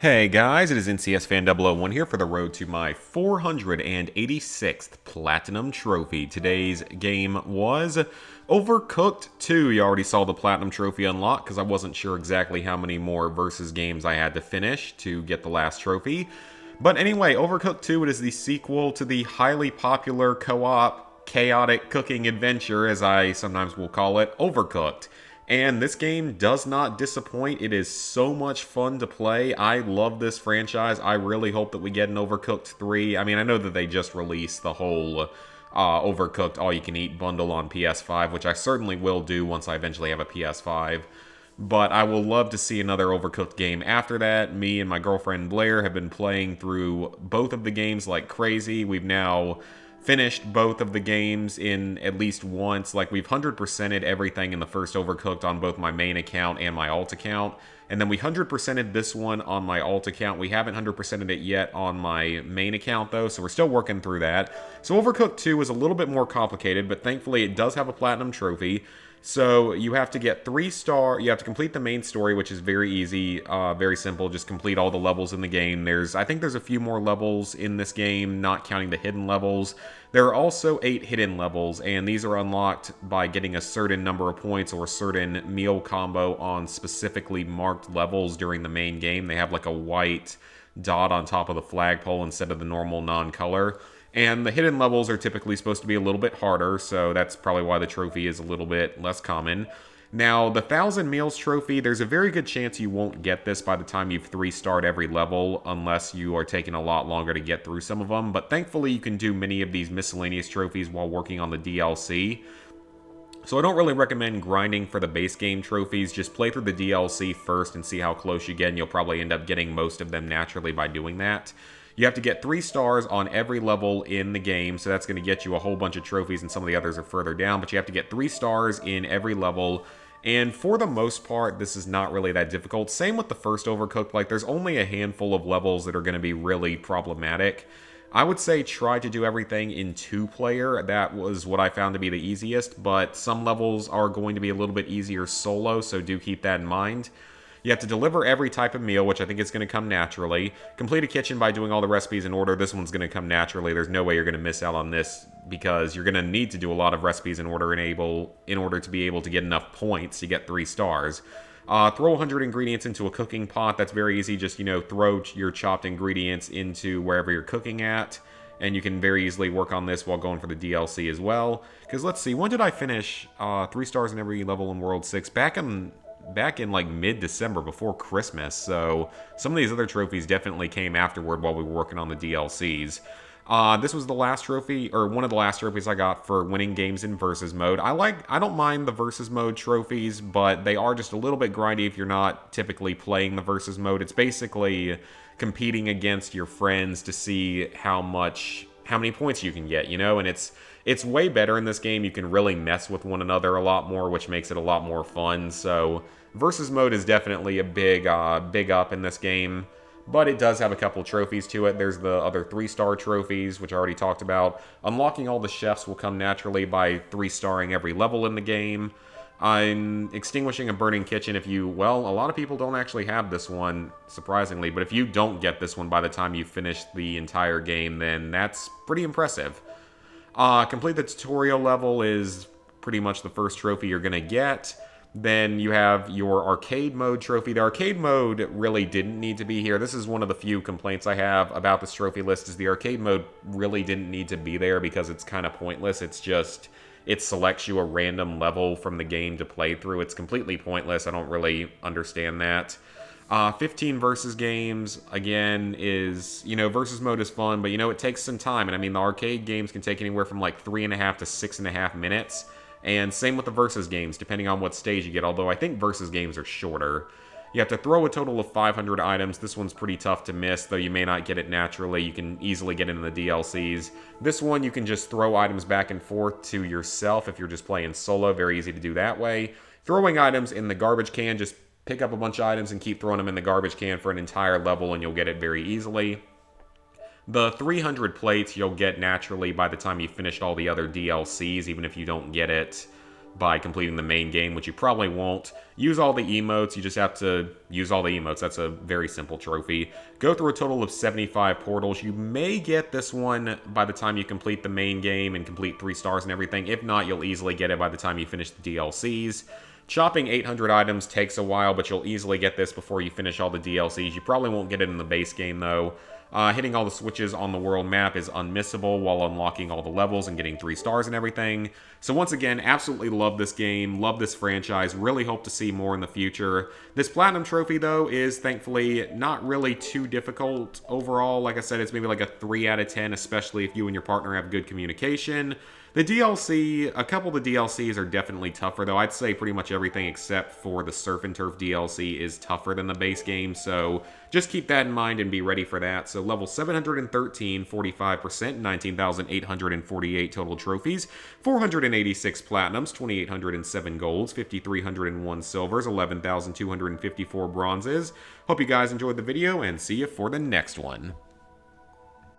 Hey guys, it is NCS Fan 001 here for the road to my 486th Platinum Trophy. Today's game was Overcooked 2. You already saw the Platinum Trophy unlock because I wasn't sure exactly how many more versus games I had to finish to get the last trophy. But anyway, Overcooked 2 it is the sequel to the highly popular co-op chaotic cooking adventure, as I sometimes will call it, Overcooked. And this game does not disappoint. It is so much fun to play. I love this franchise. I really hope that we get an Overcooked 3. I mean, I know that they just released the whole Overcooked all-you-can-eat bundle on PS5, which I certainly will do once I eventually have a PS5. But I will love to see another Overcooked game after that. Me and my girlfriend Blair have been playing through both of the games like crazy. We've now finished both of the games in at least once. Like, we've 100%ed everything in the first Overcooked on both my main account and my alt account. And then we 100%ed this one on my alt account. We haven't 100%ed it yet on my main account, though, so we're still working through that. So Overcooked 2 is a little bit more complicated, but thankfully it does have a Platinum Trophy. So you have to get 3-star, you have to complete the main story, which is very easy, very simple, just complete all the levels in the game. I think there's a few more levels in this game, not counting the hidden levels. There are also 8 hidden levels, and these are unlocked by getting a certain number of points or a certain meal combo on specifically marked levels during the main game. They have like a white dot on top of the flagpole instead of the normal non-color. And the hidden levels are typically supposed to be a little bit harder, so that's probably why the trophy is a little bit less common. Now, the 1,000 Meals trophy, there's a very good chance you won't get this by the time you've 3-starred every level, unless you are taking a lot longer to get through some of them. But thankfully, you can do many of these miscellaneous trophies while working on the DLC. So I don't really recommend grinding for the base game trophies. Just play through the DLC first and see how close you get, and you'll probably end up getting most of them naturally by doing that. You have to get 3 stars on every level in the game, so that's going to get you a whole bunch of trophies, and some of the others are further down, but you have to get 3 stars in every level, and for the most part, this is not really that difficult. Same with the first Overcooked, like, there's only a handful of levels that are going to be really problematic. I would say try to do everything in 2-player. That was what I found to be the easiest, but some levels are going to be a little bit easier solo, so do keep that in mind. You have to deliver every type of meal, which I think is going to come naturally. Complete a kitchen by doing all the recipes in order. This one's going to come naturally. There's no way you're going to miss out on this because you're going to need to do a lot of recipes in order to be able to get enough points to get 3 stars. Throw 100 ingredients into a cooking pot. That's very easy. Just, throw your chopped ingredients into wherever you're cooking at. And you can very easily work on this while going for the DLC as well. Because let's see, when did I finish 3 stars in every level in World 6? Back in like mid-December before Christmas, so some of these other trophies definitely came afterward while we were working on the DLCs. This was the last trophy, or one of the last trophies I got for winning games in versus mode. I don't mind the versus mode trophies, but they are just a little bit grindy if you're not typically playing the versus mode. It's basically competing against your friends to see how many points you can get, and it's way better in this game. You can really mess with one another a lot more, which makes it a lot more fun. So versus mode is definitely a big up in this game, but it does have a couple trophies to it. There's the other 3-star trophies, which I already talked about. Unlocking all the chefs will come naturally by 3-starring every level in the game. I'm extinguishing a burning kitchen. A lot of people don't actually have this one, surprisingly, but if you don't get this one by the time you finish the entire game, then that's pretty impressive. Complete the tutorial level is pretty much the first trophy you're going to get. Then you have your arcade mode trophy. The arcade mode really didn't need to be here. This is one of the few complaints I have about this trophy list, is the arcade mode really didn't need to be there because it's kind of pointless. It selects you a random level from the game to play through. It's completely pointless. I don't really understand that. 15 versus games, again, is, versus mode is fun, but, it takes some time. And, I mean, the arcade games can take anywhere from, 3.5 to 6.5 minutes. And same with the versus games, depending on what stage you get, although I think versus games are shorter. You have to throw a total of 500 items. This one's pretty tough to miss, though you may not get it naturally. You can easily get it in the DLCs. This one, you can just throw items back and forth to yourself if you're just playing solo. Very easy to do that way. Throwing items in the garbage can, just pick up a bunch of items and keep throwing them in the garbage can for an entire level, and you'll get it very easily. The 300 plates you'll get naturally by the time you finished all the other DLCs, even if you don't get it by completing the main game, which you probably won't. Use all the emotes. You just have to use all the emotes. That's a very simple trophy. Go through a total of 75 portals. You may get this one by the time you complete the main game and complete 3 stars and everything. If not, you'll easily get it by the time you finish the DLCs. Chopping 800 items takes a while, but you'll easily get this before you finish all the DLCs. You probably won't get it in the base game, though. Hitting all the switches on the world map is unmissable while unlocking all the levels and getting 3 stars and everything. So once again, absolutely love this game, love this franchise, really hope to see more in the future. This Platinum Trophy, though, is thankfully not really too difficult overall. Like I said, it's maybe like a 3 out of 10, especially if you and your partner have good communication. The DLC, a couple of the DLCs are definitely tougher, though. I'd say pretty much everything except for the Surf and Turf DLC is tougher than the base game, so just keep that in mind and be ready for that. So level 713, 45%, 19,848 total trophies, 486 platinums, 2,807 golds, 5,301 silvers, 11,254 bronzes. Hope you guys enjoyed the video, and see you for the next one.